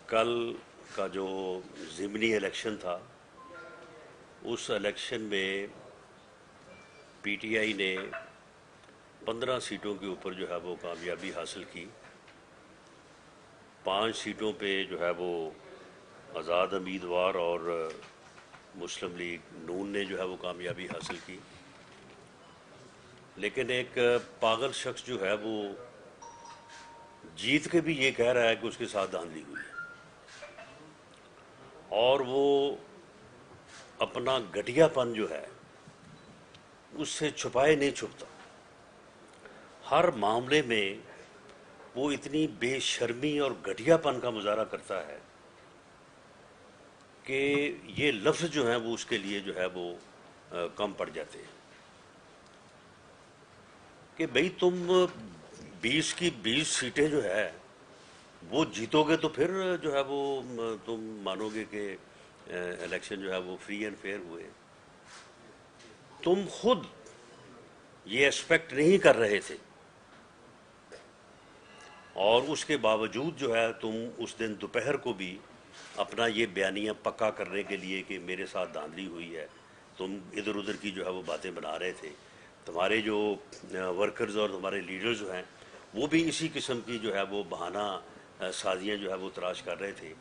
کل کا جو ضمنی الیکشن تھا اس الیکشن میں پی ٹی آئی نے 15 سیٹوں کے اوپر جو ہے وہ کامیابی حاصل کی. 5 سیٹوں پہ جو ہے وہ آزاد امیدوار اور مسلم لیگ نون نے جو ہے وہ کامیابی حاصل کی. لیکن ایک پاگل شخص جو ہے وہ جیت کے بھی یہ کہہ رہا ہے کہ اس کے ساتھ دھاندلی ہوئی ہے، اور وہ اپنا گھٹیا پن جو ہے اس سے چھپائے نہیں چھپتا. ہر معاملے میں وہ اتنی بے شرمی اور گھٹیا پن کا مظاہرہ کرتا ہے کہ یہ لفظ جو ہیں وہ اس کے لیے جو ہے وہ کم پڑ جاتے ہیں کہ بھئی تم 20 کی 20 سیٹیں جو ہے وہ جیتو گے تو پھر جو ہے وہ تم مانو گے کہ الیکشن جو ہے وہ فری اینڈ فیئر ہوئے. تم خود یہ ایکسپیکٹ نہیں کر رہے تھے اور اس کے باوجود جو ہے تم اس دن دوپہر کو بھی اپنا یہ بیانیہ پکا کرنے کے لیے کہ میرے ساتھ دھاندلی ہوئی ہے، تم ادھر ادھر کی جو ہے وہ باتیں بنا رہے تھے. تمہارے جو ورکرز اور تمہارے لیڈرز جو ہیں وہ بھی اسی قسم کی جو ہے وہ بہانہ سازیاں جو ہے وہ تلاش کر رہے تھے.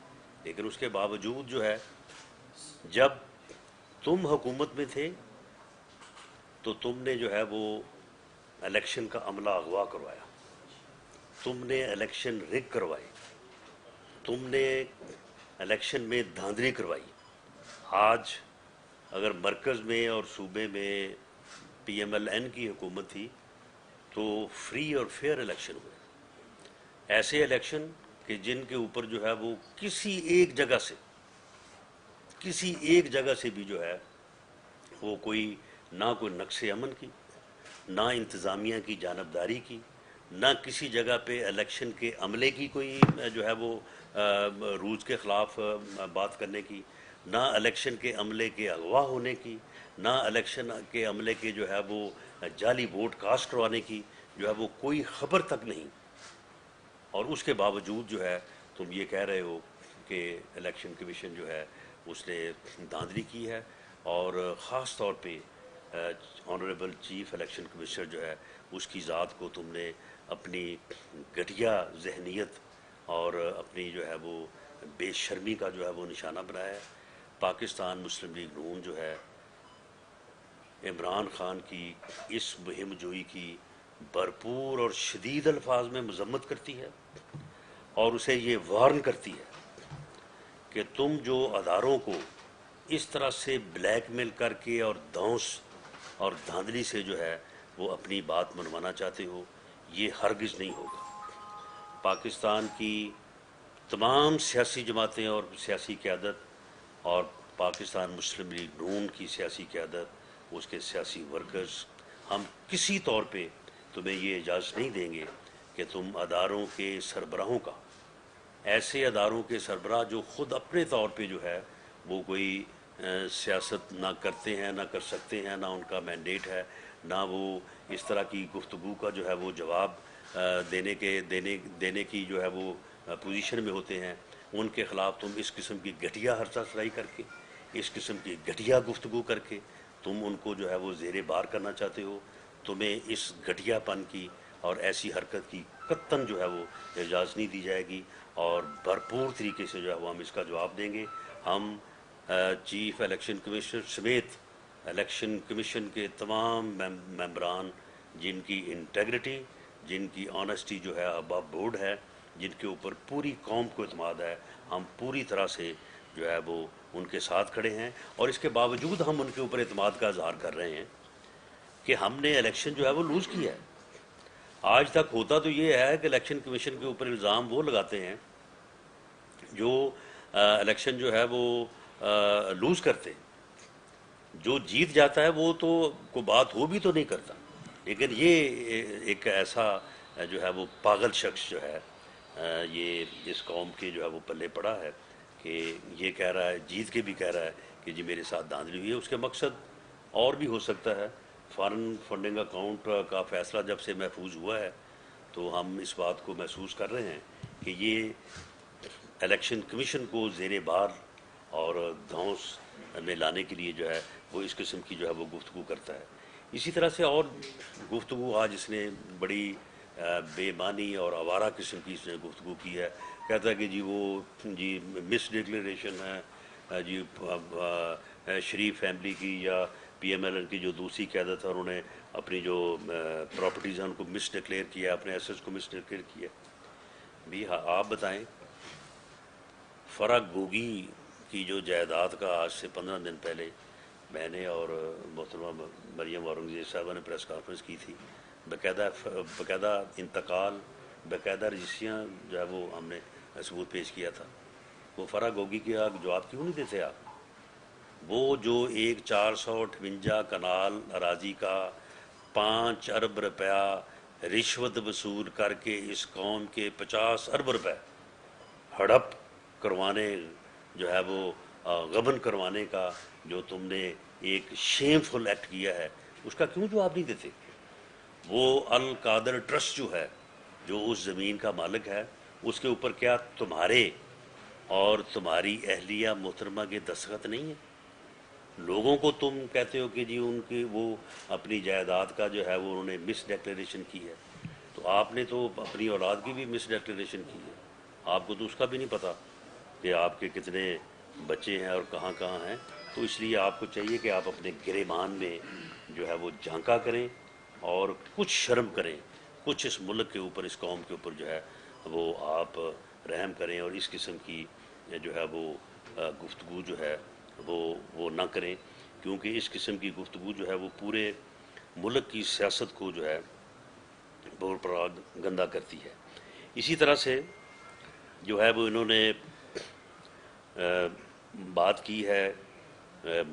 لیکن اس کے باوجود جو ہے جب تم حکومت میں تھے تو تم نے جو ہے وہ الیکشن کا عملہ اغوا کروایا، تم نے الیکشن رگ کروائی، تم نے الیکشن میں دھاندلی کروائی. آج اگر مرکز میں اور صوبے میں پی ایم ایل این کی حکومت تھی تو فری اور فیئر الیکشن ہوئے. ایسے الیکشن کہ جن کے اوپر جو ہے وہ کسی ایک جگہ سے بھی جو ہے وہ نہ کوئی نقص امن کی، نہ انتظامیہ کی جانبداری کی، نہ کسی جگہ پہ الیکشن کے عملے کی کوئی جو ہے وہ رولز کے خلاف بات کرنے کی، نہ الیکشن کے عملے کے اغوا ہونے کی، نہ الیکشن کے عملے کے جو ہے وہ جعلی ووٹ کاسٹ کروانے کی جو ہے وہ کوئی خبر تک نہیں. اور اس کے باوجود جو ہے تم یہ کہہ رہے ہو کہ الیکشن کمیشن جو ہے اس نے دھاندلی کی ہے. اور خاص طور پہ آنریبل چیف الیکشن کمشنر جو ہے اس کی ذات کو تم نے اپنی گھٹیا ذہنیت اور اپنی جو ہے وہ بے شرمی کا جو ہے وہ نشانہ بنایا ہے. پاکستان مسلم لیگ نون جو ہے عمران خان کی اس مہم جوئی کی بھرپور اور شدید الفاظ میں مذمت کرتی ہے اور اسے یہ وارن کرتی ہے کہ تم جو اداروں کو اس طرح سے بلیک میل کر کے اور دھونس اور دھاندلی سے جو ہے وہ اپنی بات منوانا چاہتے ہو، یہ ہرگز نہیں ہوگا. پاکستان کی تمام سیاسی جماعتیں اور سیاسی قیادت اور پاکستان مسلم لیگ نون کی سیاسی قیادت، اس کے سیاسی ورکرز، ہم کسی طور پہ تمہیں یہ اجازت نہیں دیں گے کہ تم اداروں کے سربراہوں کا، ایسے اداروں کے سربراہ جو خود اپنے طور پہ جو ہے وہ کوئی سیاست نہ کرتے ہیں، نہ کر سکتے ہیں، نہ ان کا مینڈیٹ ہے، نہ وہ اس طرح کی گفتگو کا جو ہے وہ جواب دینے کی جو ہے وہ پوزیشن میں ہوتے ہیں، ان کے خلاف تم اس قسم کی گھٹیا ہرسہ سرائی کر کے، اس قسم کی گھٹیا گفتگو کر کے تم ان کو جو ہے وہ زیر بار کرنا چاہتے ہو. تمہیں اس گھٹیا پن کی اور ایسی حرکت کی قطعاً جو ہے وہ اجازت نہیں دی جائے گی، اور بھرپور طریقے سے جو ہے وہ ہم اس کا جواب دیں گے. ہم چیف الیکشن کمشنر سمیت الیکشن کمیشن کے تمام ممبران جن کی انٹیگریٹی، جن کی آنیسٹی جو ہے ابو بورڈ ہے، جن کے اوپر پوری قوم کو اعتماد ہے، ہم پوری طرح سے جو ہے وہ ان کے ساتھ کھڑے ہیں. اور اس کے باوجود ہم ان کے اوپر اعتماد کا اظہار کر رہے ہیں کہ ہم نے الیکشن جو ہے وہ لوز کیا ہے. آج تک ہوتا تو یہ ہے کہ الیکشن کمیشن کے اوپر الزام وہ لگاتے ہیں جو الیکشن جو ہے وہ لوز کرتے ہیں. جو جیت جاتا ہے وہ تو کوئی بات ہو بھی تو نہیں کرتا، لیکن یہ ایک ایسا جو ہے وہ پاگل شخص جو ہے یہ اس قوم کے جو ہے وہ پلے پڑا ہے کہ یہ کہہ رہا ہے، جیت کے بھی کہہ رہا ہے کہ جی میرے ساتھ دھاندلی ہوئی ہے. اس کے مقصد اور بھی ہو سکتا ہے. فارن فنڈنگ اکاؤنٹ کا فیصلہ جب سے محفوظ ہوا ہے تو ہم اس بات کو محسوس کر رہے ہیں کہ یہ الیکشن کمیشن کو زیر بار اور دھونس میں لانے کے لیے جو ہے وہ اس قسم کی جو ہے وہ گفتگو کرتا ہے. اسی طرح سے اور گفتگو آج اس نے بڑی بے معنی اور آوارہ قسم کی اس نے گفتگو کی ہے. کہتا ہے کہ جی وہ جی مس ڈکلیریشن ہے جی شریف فیملی کی یا پی ایم ایل این کی جو دوسری قیادت ہے انہوں نے اپنی جو پراپرٹیز ہیں ان کو مس ڈکلیئر کیا، اپنے ایسٹس کو مس ڈکلیئر کیا. بھی آپ بتائیں فرا گوگی کی جو جائیداد کا آج سے 15 دن پہلے میں نے اور محترمہ مریم اورنگزیب صاحبہ نے پریس کانفرنس کی تھی، باقاعدہ انتقال، باقاعدہ رجسٹریاں جو ہے وہ ہم نے ثبوت پیش کیا تھا. وہ فرا گوگی کے جواب کیوں نہیں دیتے آپ؟ وہ جو ایک 458 کنال اراضی کا 5 ارب روپیہ رشوت وصول کر کے اس قوم کے 50 ارب روپے ہڑپ کروانے جو ہے وہ غبن کروانے کا جو تم نے ایک شیم فل ایکٹ کیا ہے، اس کا کیوں جواب نہیں دیتے؟ وہ القادر ٹرسٹ جو ہے جو اس زمین کا مالک ہے، اس کے اوپر کیا تمہارے اور تمہاری اہلیہ محترمہ کے دستخط نہیں ہیں؟ لوگوں کو تم کہتے ہو کہ جی ان کی وہ اپنی جائیداد کا جو ہے وہ انہوں نے مس ڈکلیریشن کی ہے، تو آپ نے تو اپنی اولاد کی بھی مس ڈکلیریشن کی ہے. آپ کو تو اس کا بھی نہیں پتہ کہ آپ کے کتنے بچے ہیں اور کہاں کہاں ہیں. تو اس لیے آپ کو چاہیے کہ آپ اپنے گریبان میں جو ہے وہ جھانکا کریں اور کچھ شرم کریں، کچھ اس ملک کے اوپر، اس قوم کے اوپر جو ہے وہ آپ رحم کریں، اور اس قسم کی جو ہے وہ گفتگو جو ہے وہ نہ کریں، کیونکہ اس قسم کی گفتگو جو ہے وہ پورے ملک کی سیاست کو جو ہے بہت گندہ کرتی ہے. اسی طرح سے جو ہے وہ انہوں نے بات کی ہے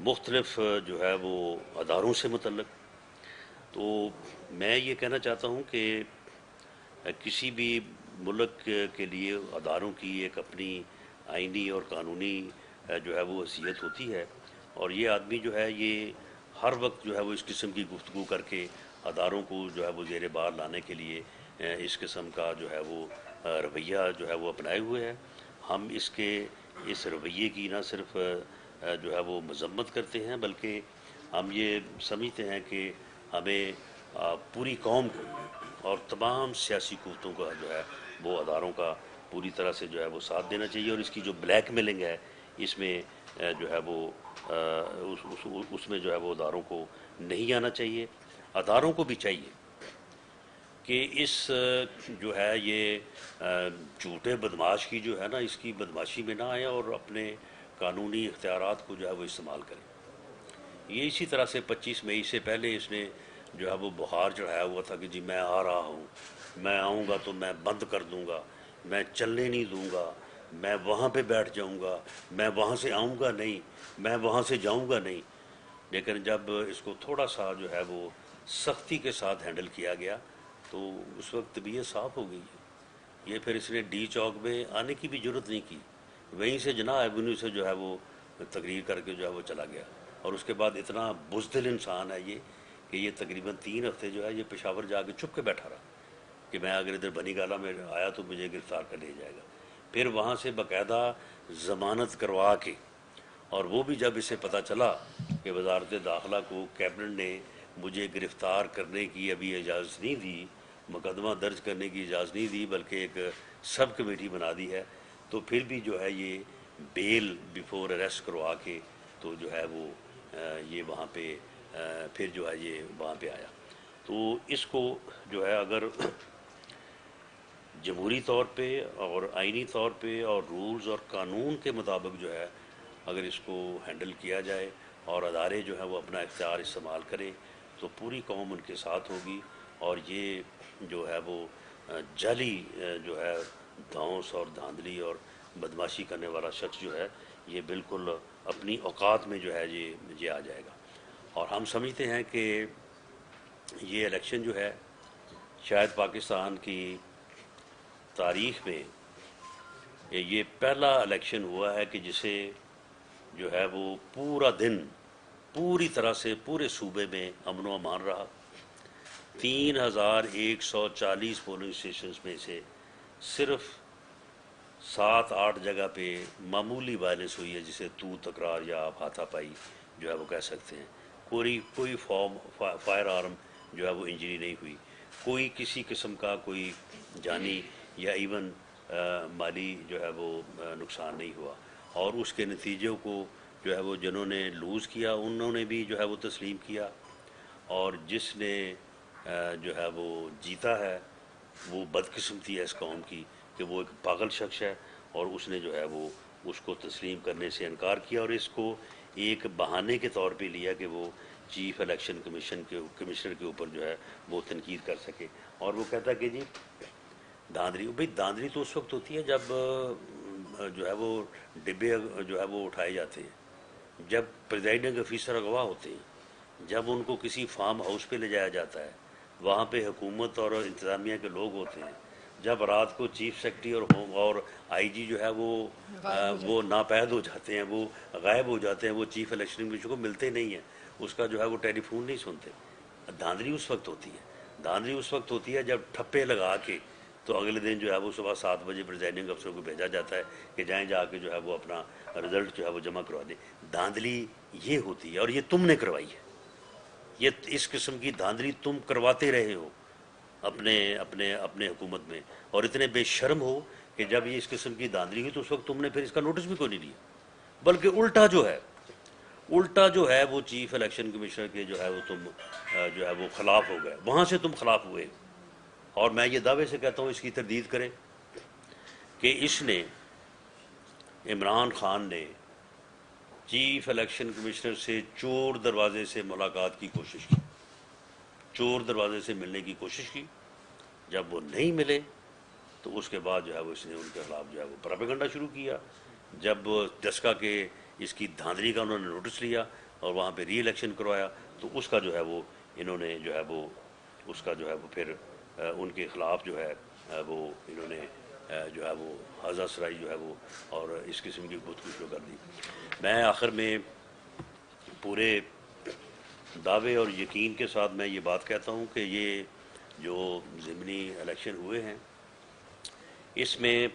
مختلف جو ہے وہ اداروں سے متعلق. تو میں یہ کہنا چاہتا ہوں کہ کسی بھی ملک کے لیے اداروں کی ایک اپنی آئینی اور قانونی جو ہے وہ حیثیت ہوتی ہے، اور یہ آدمی جو ہے یہ ہر وقت جو ہے وہ اس قسم کی گفتگو کر کے اداروں کو جو ہے وہ زیر بار لانے کے لیے اس قسم کا جو ہے وہ رویہ جو ہے وہ اپنائے ہوئے ہے. ہم اس رویے کی نہ صرف جو ہے وہ مذمت کرتے ہیں، بلکہ ہم یہ سمجھتے ہیں کہ ہمیں پوری قوم کو اور تمام سیاسی قوتوں کا جو ہے وہ اداروں کا پوری طرح سے جو ہے وہ ساتھ دینا چاہیے، اور اس کی جو بلیک میلنگ ہے اس میں جو ہے وہ اس میں جو ہے وہ اداروں کو نہیں آنا چاہیے. اداروں کو بھی چاہیے کہ اس جو ہے یہ جھوٹے بدماش کی جو ہے نا اس کی بدماشی میں نہ آئے اور اپنے قانونی اختیارات کو جو ہے وہ استعمال کریں. یہ اسی طرح سے 25 مئی سے پہلے اس نے جو ہے وہ بخار چڑھایا ہوا تھا کہ جی میں آ رہا ہوں، میں آؤں گا تو میں بند کر دوں گا، میں چلنے نہیں دوں گا، میں وہاں پہ بیٹھ جاؤں گا، میں وہاں سے آؤں گا نہیں، میں وہاں سے جاؤں گا نہیں. لیکن جب اس کو تھوڑا سا جو ہے وہ سختی کے ساتھ ہینڈل کیا گیا تو اس وقت طبیعت صاف ہو گئی. یہ پھر اس نے ڈی چوک میں آنے کی بھی ضرورت نہیں کی، وہیں سے جناح ایونیو سے جو ہے وہ تقریر کر کے جو ہے وہ چلا گیا. اور اس کے بعد اتنا بزدل انسان ہے یہ کہ یہ تقریباً 3 ہفتے جو ہے یہ پشاور جا کے چھپ کے بیٹھا رہا کہ میں اگر ادھر بنی گالہ میں آیا تو مجھے گرفتار کر لیا جائے گا. پھر وہاں سے باقاعدہ ضمانت کروا کے، اور وہ بھی جب اسے پتہ چلا کہ وزارت داخلہ کو کیبنٹ نے مجھے گرفتار کرنے کی ابھی اجازت نہیں دی، مقدمہ درج کرنے کی اجازت نہیں دی، بلکہ ایک سب کمیٹی بنا دی ہے، تو پھر بھی جو ہے یہ بیل بیفور اریسٹ کروا کے تو جو ہے وہ یہ وہاں پہ پھر جو ہے یہ وہاں پہ آیا. تو اس کو جو ہے اگر جمہوری طور پہ اور آئینی طور پہ اور رولز اور قانون کے مطابق جو ہے اگر اس کو ہینڈل کیا جائے اور ادارے جو ہیں وہ اپنا اختیار استعمال کریں تو پوری قوم ان کے ساتھ ہوگی. اور یہ جو ہے وہ جعلی جو ہے دھونس اور دھاندلی اور بدماشی کرنے والا شخص جو ہے یہ بالکل اپنی اوقات میں جو ہے یہ آ جائے گا. اور ہم سمجھتے ہیں کہ یہ الیکشن جو ہے شاید پاکستان کی تاریخ میں یہ پہلا الیکشن ہوا ہے کہ جسے جو ہے وہ پورا دن پوری طرح سے پورے صوبے میں امن و امان رہا. 3140 پولنگ اسٹیشنز میں سے صرف 7 8 جگہ پہ معمولی وائلنس ہوئی ہے، جسے تو تکرار یا آپ ہاتھا پائی جو ہے وہ کہہ سکتے ہیں. کوئی فائر آرم جو ہے وہ انجری نہیں ہوئی، کوئی کسی قسم کا کوئی جانی یا ایون مالی جو ہے وہ نقصان نہیں ہوا. اور اس کے نتیجوں کو جو ہے وہ جنہوں نے لوز کیا انہوں نے بھی جو ہے وہ تسلیم کیا، اور جس نے جو ہے وہ جیتا ہے وہ بدقسمتی ہے اس قوم کی کہ وہ ایک پاگل شخص ہے، اور اس نے جو ہے وہ اس کو تسلیم کرنے سے انکار کیا، اور اس کو ایک بہانے کے طور پہ لیا کہ وہ چیف الیکشن کمشنر کے اوپر جو ہے وہ تنقید کر سکے. اور وہ کہتا کہ جی دھاندلی، بھئی دھاندلی تو اس وقت ہوتی ہے جب جو ہے وہ ڈبے جو ہے وہ اٹھائے جاتے ہیں، جب پریزائڈنگ افیسر اغوا ہوتے ہیں، جب ان کو کسی فارم ہاؤس پہ لے جایا جاتا ہے، وہاں پہ حکومت اور انتظامیہ کے لوگ ہوتے ہیں، جب رات کو چیف سیکرٹری اور آئی جی جو ہے وہ ناپید ہو جاتے ہیں، وہ غائب ہو جاتے ہیں، وہ چیف الیکشن کمیشن کو ملتے نہیں ہیں، اس کا جو ہے وہ ٹیلی فون نہیں سنتے. دھاندلی اس وقت ہوتی ہے، دھاندلی اس وقت ہوتی ہے جب ٹھپے لگا کے تو اگلے دن جو ہے وہ صبح 7 بجے پریزائڈنگ افسر کو بھیجا جاتا ہے کہ جائیں جا کے جو ہے وہ اپنا رزلٹ جو ہے وہ جمع کروا دیں. دھاندلی یہ ہوتی ہے، اور یہ تم نے کروائی ہے. یہ اس قسم کی دھاندلی تم کرواتے رہے ہو اپنے اپنے اپنے حکومت میں، اور اتنے بے شرم ہو کہ جب یہ اس قسم کی دھاندلی ہوئی تو اس وقت تم نے پھر اس کا نوٹس بھی کوئی نہیں لیا، بلکہ الٹا جو ہے وہ چیف الیکشن کمشنر کے جو ہے وہ تم جو ہے وہ خلاف ہو گئے، وہاں سے تم خلاف ہوئے. اور میں یہ دعوے سے کہتا ہوں، اس کی تردید کریں کہ اس نے عمران خان نے چیف الیکشن کمشنر سے چور دروازے سے ملاقات کی کوشش کی، چور دروازے سے ملنے کی کوشش کی. جب وہ نہیں ملے تو اس کے بعد جو ہے وہ اس نے ان کے خلاف جو ہے وہ پراپیگنڈا شروع کیا. جب ڈسکا کے اس کی دھاندلی کا انہوں نے نوٹس لیا اور وہاں پہ ری الیکشن کروایا تو اس کا جو ہے وہ انہوں نے جو ہے وہ اس کا جو ہے وہ پھر ان کے خلاف جو ہے وہ انہوں نے جو ہے وہ ہزا سرائی جو ہے وہ اور اس قسم کی گفتگو شروع کر دی. میں آخر میں پورے دعوے اور یقین کے ساتھ میں یہ بات کہتا ہوں کہ یہ جو ضمنی الیکشن ہوئے ہیں اس میں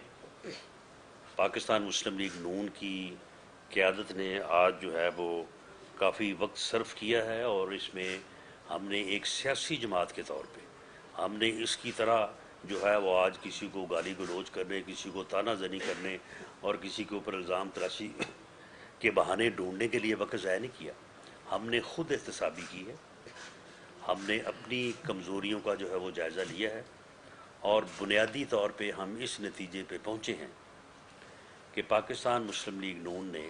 پاکستان مسلم لیگ نون کی قیادت نے آج جو ہے وہ کافی وقت صرف کیا ہے، اور اس میں ہم نے ایک سیاسی جماعت کے طور پہ ہم نے اس کی طرح جو ہے وہ آج کسی کو گالی گلوچ کرنے، کسی کو طعنہ زنی کرنے اور کسی کے اوپر الزام تراشی کے بہانے ڈھونڈنے کے لیے وقت ضائع نہیں کیا. ہم نے خود احتسابی کی ہے، ہم نے اپنی کمزوریوں کا جو ہے وہ جائزہ لیا ہے، اور بنیادی طور پہ ہم اس نتیجے پہ پہنچے ہیں کہ پاکستان مسلم لیگ نون نے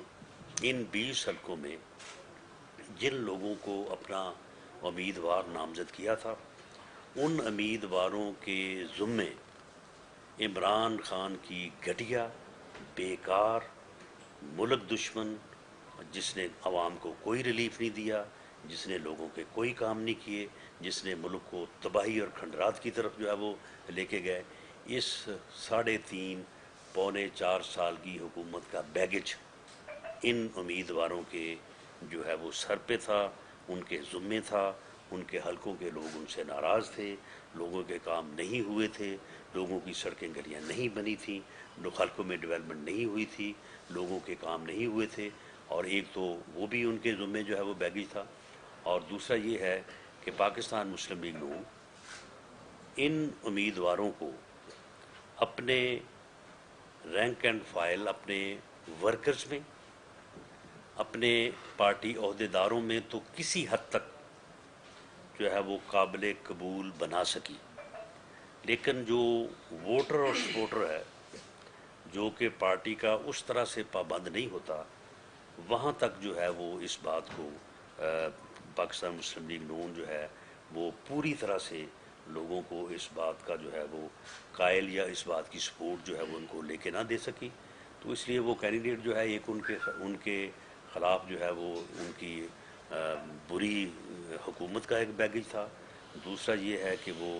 ان 20 حلقوں میں جن لوگوں کو اپنا امیدوار نامزد کیا تھا ان امیدواروں کے ذمے عمران خان کی گھٹیا، بیکار، ملک دشمن، جس نے عوام کو کوئی ریلیف نہیں دیا، جس نے لوگوں کے کوئی کام نہیں کیے، جس نے ملک کو تباہی اور کھنڈرات کی طرف جو ہے وہ لے کے گئے، اس 3.5 پونے 4 سال کی حکومت کا بیگج ان امیدواروں کے جو ہے وہ سر پہ تھا، ان کے ذمے تھا. ان کے حلقوں کے لوگ ان سے ناراض تھے، لوگوں کے کام نہیں ہوئے تھے، لوگوں کی سڑکیں گلیاں نہیں بنی تھیں، حلقوں میں ڈیولپمنٹ نہیں ہوئی تھی، لوگوں کے کام نہیں ہوئے تھے. اور ایک تو وہ بھی ان کے ذمے جو ہے وہ بیگج تھا، اور دوسرا یہ ہے کہ پاکستان مسلم لیگ نون ان امیدواروں کو اپنے رینک اینڈ فائل، اپنے ورکرز میں، اپنے پارٹی عہدیداروں میں تو کسی حد تک جو ہے وہ قابل قبول بنا سکی، لیکن جو ووٹر اور سپورٹر ہے جو کہ پارٹی کا اس طرح سے پابند نہیں ہوتا، وہاں تک جو ہے وہ اس بات کو پاکستان مسلم لیگ نون جو ہے وہ پوری طرح سے لوگوں کو اس بات کا جو ہے وہ قائل یا اس بات کی سپورٹ جو ہے وہ ان کو لے کے نہ دے سکی. تو اس لیے وہ کینڈیڈیٹ جو ہے ایک ان کے خلاف جو ہے وہ ان کی بری حکومت کا ایک بیگج تھا، دوسرا یہ ہے کہ وہ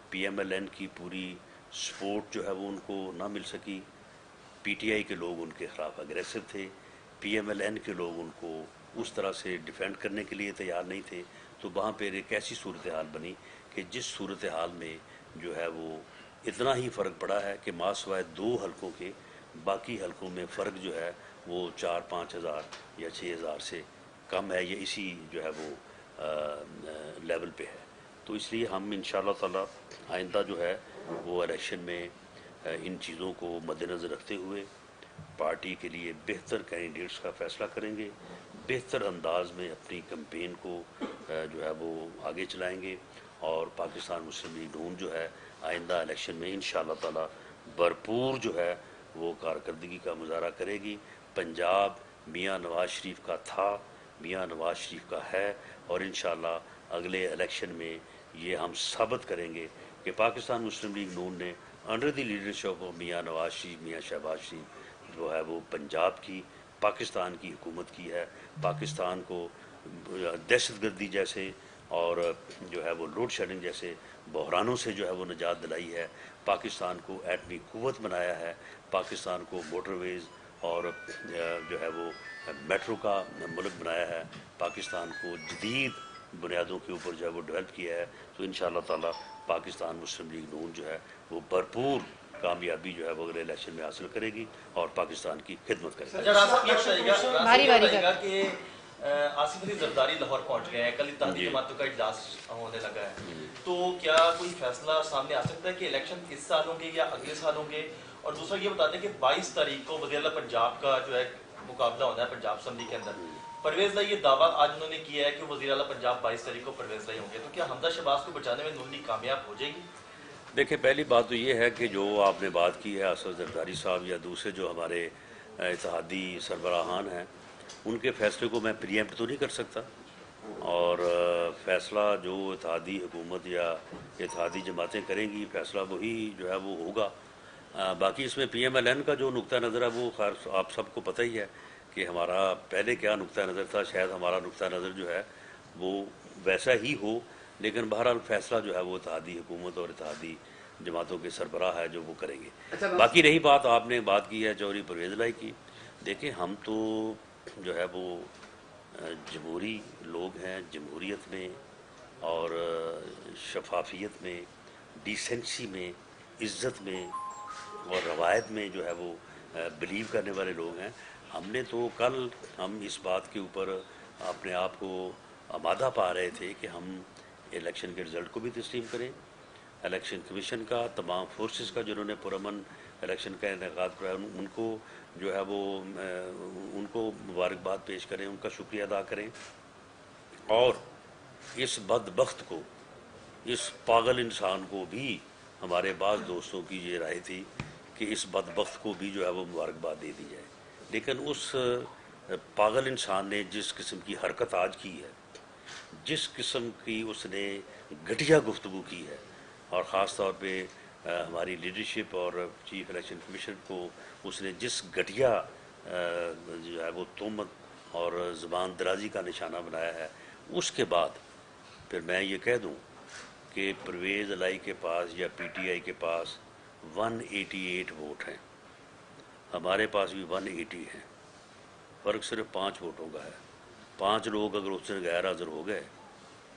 پی ایم ایل این کی پوری سپورٹ جو ہے وہ ان کو نہ مل سکی. پی ٹی آئی کے لوگ ان کے خلاف اگریسو تھے، پی ایم ایل این کے لوگ ان کو اس طرح سے ڈیفینڈ کرنے کے لیے تیار نہیں تھے. تو وہاں پہ ایک ایسی صورتحال بنی کہ جس صورتحال میں جو ہے وہ اتنا ہی فرق پڑا ہے کہ ماسوائے 2 حلقوں کے باقی حلقوں میں فرق جو ہے وہ 4-5 ہزار یا 6 ہزار سے کم ہے، یہ اسی جو ہے وہ لیول پہ ہے۔ تو اس لیے ہم انشاءاللہ تعالی آئندہ جو ہے وہ الیکشن میں ان چیزوں کو مد نظر رکھتے ہوئے پارٹی کے لیے بہتر کینڈیڈیٹس کا فیصلہ کریں گے، بہتر انداز میں اپنی کمپین کو جو ہے وہ آگے چلائیں گے، اور پاکستان مسلم لیگ نون جو ہے آئندہ الیکشن میں انشاءاللہ تعالی بھرپور جو ہے وہ کارکردگی کا مظاہرہ کرے گی۔ پنجاب میاں نواز شریف کا تھا، میاں نواز شریف کا ہے، اور انشاءاللہ اگلے الیکشن میں یہ ہم ثابت کریں گے کہ پاکستان مسلم لیگ نون نے under the leadership of Mian Nawaz Sharif, میاں شہباز شریف جو ہے وہ پنجاب کی، پاکستان کی حکومت کی ہے، پاکستان کو دہشت گردی جیسے اور جو ہے وہ لوڈ شیڈنگ جیسے بحرانوں سے جو ہے وہ نجات دلائی ہے، پاکستان کو ایٹمی قوت بنایا ہے، پاکستان کو موٹر ویز اور جو ہے وہ میٹرو کا ملک بنایا ہے، پاکستان کو جدید بنیادوں کے اوپر جو ہے وہ ڈیولپ کیا ہے۔ تو انشاءاللہ تعالی پاکستان مسلم لیگ نون جو ہے وہ بھرپور کامیابی جو ہے وہ اگلے الیکشن میں حاصل کرے گی اور پاکستان کی خدمت کرے گی۔ کہ آصف علی زرداری لاہور پہنچ گئے ہیں، کل اتحادی جماعتوں کا اجلاس ہونے لگا ہے، تو کیا کوئی فیصلہ سامنے آ سکتا ہے کہ الیکشن اس سال ہوں گے یا اگلے سال ہوں گے؟ اور دوسرا یہ بتا دیں کہ 22 تاریخ کو وزیر اعلیٰ پنجاب کا جو ہے مقابلہ ہونا ہے پنجاب اسمبلی کے اندر، پرویز لائی یہ دعویٰ آج انہوں نے کیا ہے کہ وزیر اعلیٰ پنجاب 22 تاریخ کو پرویز لائی ہوں گے، تو کیا حمزہ شہباز کو بچانے میں نون لیگ کامیاب ہو جائے گی؟ دیکھیں، پہلی بات تو یہ ہے کہ جو آپ نے بات کی ہے آصف زرداری صاحب یا دوسرے جو ہمارے اتحادی سربراہان ہیں، ان کے فیصلے کو میں پری ایمپٹ تو نہیں کر سکتا، اور فیصلہ جو اتحادی حکومت یا اتحادی جماعتیں کریں گی فیصلہ وہی جو ہے وہ ہوگا۔ باقی اس میں پی ایم ایل این کا جو نقطہ نظر ہے وہ خیر آپ سب کو پتہ ہی ہے کہ ہمارا پہلے کیا نقطہ نظر تھا، شاید ہمارا نقطہ نظر جو ہے وہ ویسا ہی ہو، لیکن بہرحال فیصلہ جو ہے وہ اتحادی حکومت اور اتحادی جماعتوں کے سربراہ ہے جو وہ کریں گے۔ باقی رہی بات آپ نے بات کی ہے چوہدری پرویز لائی کی، دیکھیں ہم تو جو ہے وہ جمہوری لوگ ہیں، جمہوریت میں اور شفافیت میں، ڈیسنسی میں، عزت میں اور روایت میں جو ہے وہ بلیو کرنے والے لوگ ہیں۔ ہم نے تو کل ہم اس بات کے اوپر اپنے آپ کو آمادہ پا رہے تھے کہ ہم الیکشن کے رزلٹ کو بھی تسلیم کریں، الیکشن کمیشن کا تمام فورسز کا جنہوں نے پرامن الیکشن کا انعقاد کرایا ان کو جو ہے وہ ان کو مبارکباد پیش کریں، ان کا شکریہ ادا کریں، اور اس بدبخت کو، اس پاگل انسان کو بھی، ہمارے بعض دوستوں کی یہ رائے تھی کہ اس بدبخت کو بھی جو ہے وہ مبارکباد دے دی جائے، لیکن اس پاگل انسان نے جس قسم کی حرکت آج کی ہے، جس قسم کی اس نے گھٹیا گفتگو کی ہے، اور خاص طور پہ ہماری لیڈرشپ اور چیف الیکشن کمیشن کو اس نے جس گھٹیا جو ہے وہ تہمت اور زبان درازی کا نشانہ بنایا ہے، اس کے بعد پھر میں یہ کہہ دوں کہ پرویز الائی کے پاس یا پی ٹی آئی کے پاس 188 ووٹ ہیں، ہمارے پاس بھی 180 ہیں، فرق صرف 5 ووٹوں کا ہے۔ 5 لوگ اگر اس سے غیر حاضر ہو گئے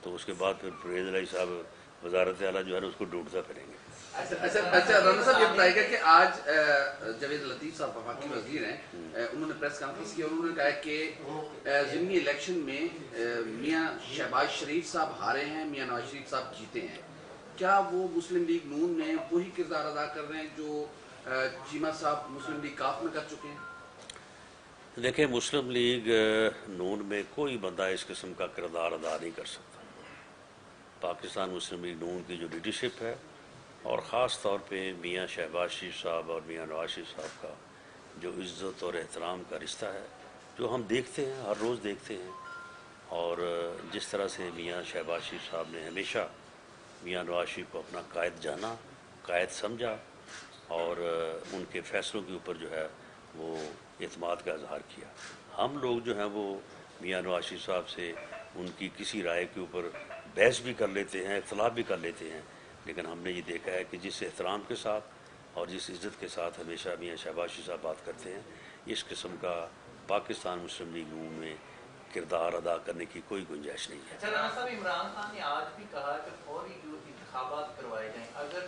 تو اس کے بعد پھر پرویز الائی صاحب وزارت اعلیٰ جو ہے نا اس کو ڈھونڈتا پھریں گے۔ اچھا رانا صاحب یہ بتائیے گا کہ آج جاوید لطیف صاحب وفاقی وزیر ہیں، انہوں نے پریس کانفرنس کی اور انہوں نے کہا کہ ضمنی الیکشن میں میاں شہباز شریف صاحب ہارے ہیں، میاں نواز شریف صاحب جیتے ہیں، کیا وہ مسلم لیگ نون میں وہی کردار ادا کر رہے ہیں جو چیمہ صاحب مسلم لیگ کاف میں کر چکے ہیں؟ دیکھیں، مسلم لیگ نون میں کوئی بندہ اس قسم کا کردار ادا نہیں کر سکتا۔ پاکستان مسلم لیگ نون کی جو لیڈرشپ ہے، اور خاص طور پہ میاں شہباز شریف صاحب اور میاں نواز شریف صاحب کا جو عزت اور احترام کا رشتہ ہے، جو ہم دیکھتے ہیں، ہر روز دیکھتے ہیں، اور جس طرح سے میاں شہباز شریف صاحب نے ہمیشہ میاں نواز شریف کو اپنا قائد جانا، قائد سمجھا، اور ان کے فیصلوں کے اوپر جو ہے وہ اعتماد کا اظہار کیا۔ ہم لوگ جو ہیں وہ میاں نواز شریف صاحب سے ان کی کسی رائے کے اوپر بحث بھی کر لیتے ہیں، اختلاف بھی کر لیتے ہیں، لیکن ہم نے یہ دیکھا ہے کہ جس احترام کے ساتھ اور جس عزت کے ساتھ ہمیشہ میاں شہباز شریف صاحب بات کرتے ہیں، اس قسم کا پاکستان مسلم لیگ نون میں کردار ادا کرنے کی کوئی گنجائش نہیں ہے۔ اچھا رانا صاحب، عمران خان نے آج بھی کہا کہ فوری جو انتخابات کروائے جائیں، اگر